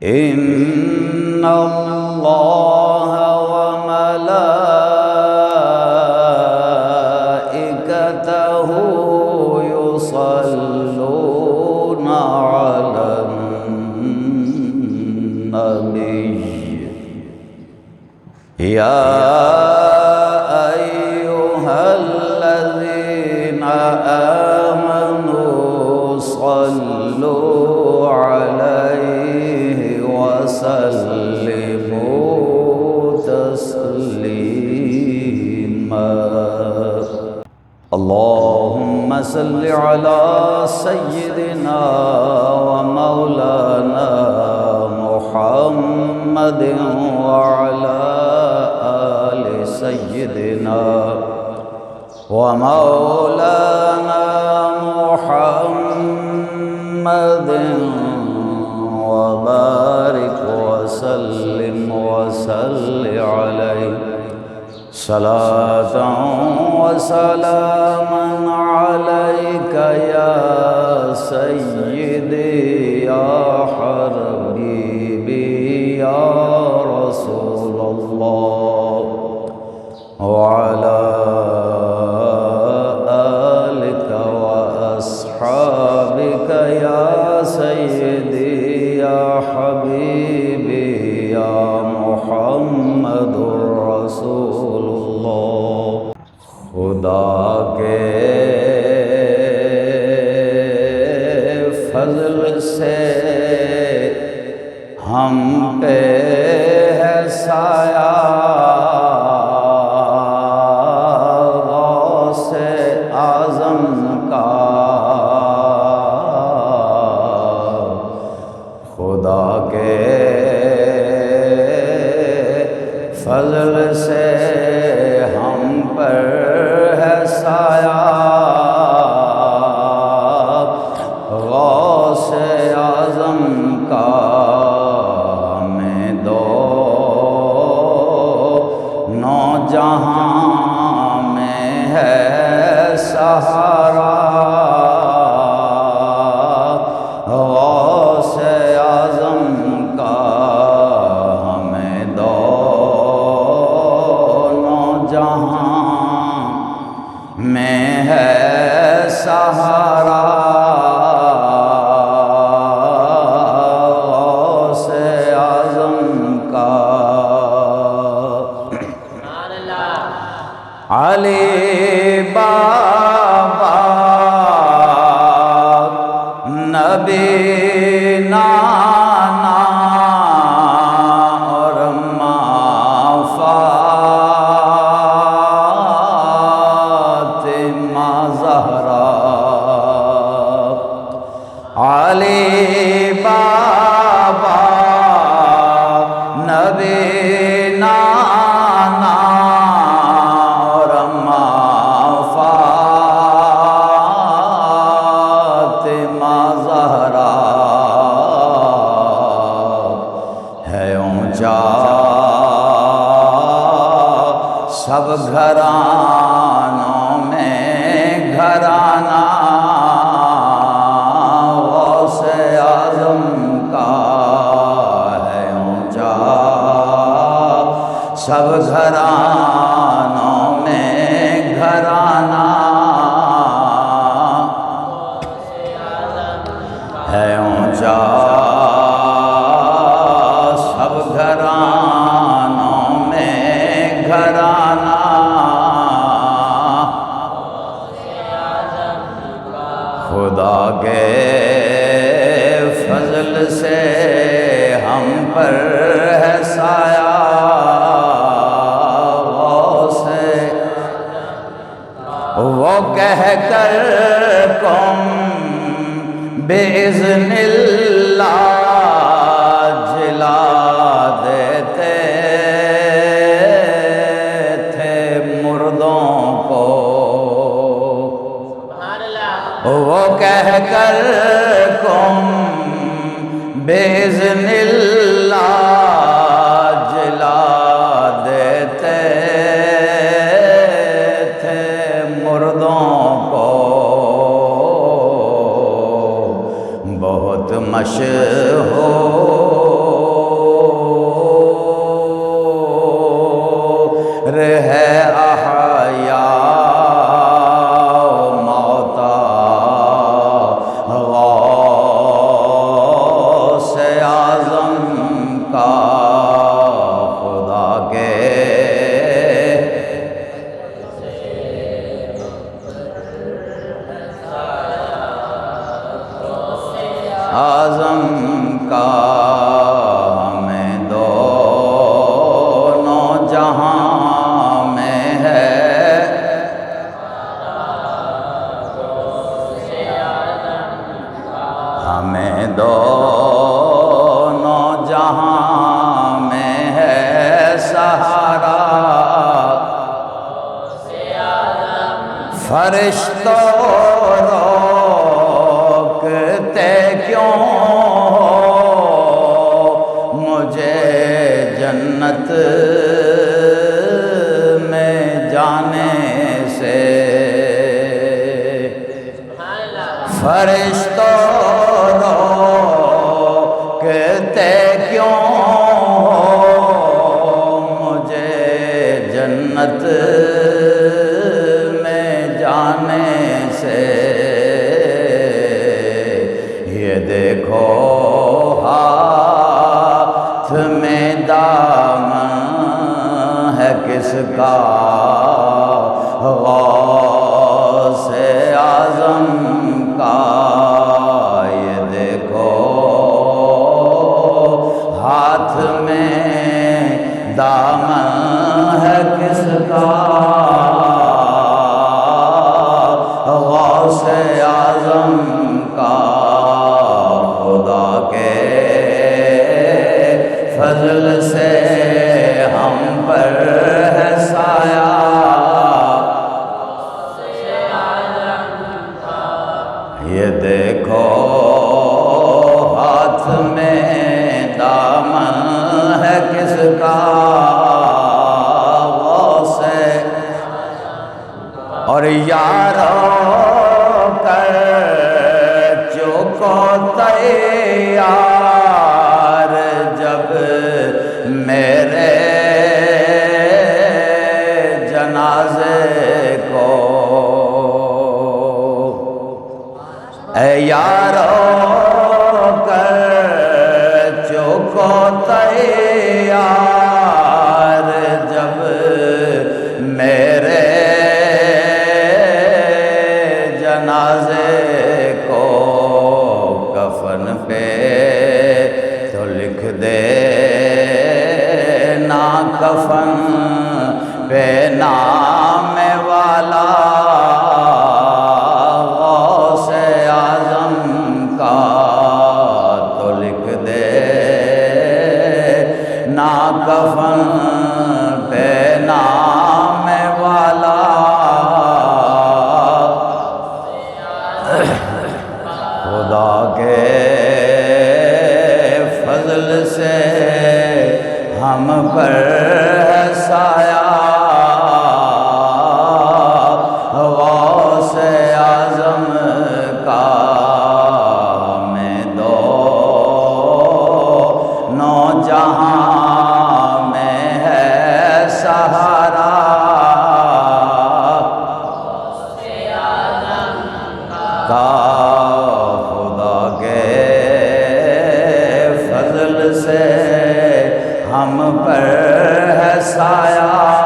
إن الله وملائكته يصلون على النبي يا أيها الذين آمنوا صلوا عليه وسلموا تسليما اللهم صل على سيدنا ومولانا محمد وعلى آل سيدنا ومولانا محمد وبارك وسلم وصل عليه صلاة وسلاما عليك يا سيدي يا حبيبي يا رسول الله وعلى آلك وأصحابك يا سيدي يا حبيبي يا محمد رسول اللہ خدا کے فضل سے ہم پہ ہے سایہ غوث اعظم کا خدا کے فضل سے ہم پر ہے سایہ غوث اعظم کا ہمیں دو نو جہاں میں ہے سہارا غوث اعظم کا ہمیں دو جہاں میں ہے سہارا غوث اعظم کا علی بابا نبی نانا اور ماں فاطمہ زہرا علی بابا نبی نانا اور ماں فاطمہ زہرا ہے اونچا سب گھرانوں میں گھرانہ غوث اعظم کا ہے اونچا سب گھرانوں میں گھرانہ ہے اونچا سب گھرانوں میں گھرانہ خدا کے فضل سے ہم پر ہے سایہ غوث وہ کہہ کر کم بِإِذْنِ اللہ جلا دیتے تھے مردوں کو وہ کہہ کر کم بِإِذْنِ اللہ جلا دیتے تھے مردوں کو بہت مشہور فرشتوں روکتے کیوں مجھے جنت میں جانے سے؟ فرشتوں روکتے کیوں مجھے جنت میں جانے سے؟ یہ دیکھو ہاتھ میں دامن ہے کس کا، غوث اعظم کا۔ یہ دیکھو ہاتھ میں دامن ہے کس کا، غوث اعظم کا۔ خدا کے فضل سے ہم پر ہے سایہ، یہ دیکھو ہاتھ میں دامن ہے کس کا، غوث اور یارو کر چکو تیار جب میرے جنازے کو، اے یارو کر چکو تیار جب میرے جنازے کو، کفن پہ تو لکھ دے نا کفن پہ نام والا، غوث اعظم کا تو لکھ دے نا کفن پہ نام والا۔ خدا کے فضل سے ہم پر ہے سایہ، غوث اعظم کا۔ ہمیں دونوں جہاں میں ہے سہارا، کا خدا کے فضل سے ہم پر ہے سایہ،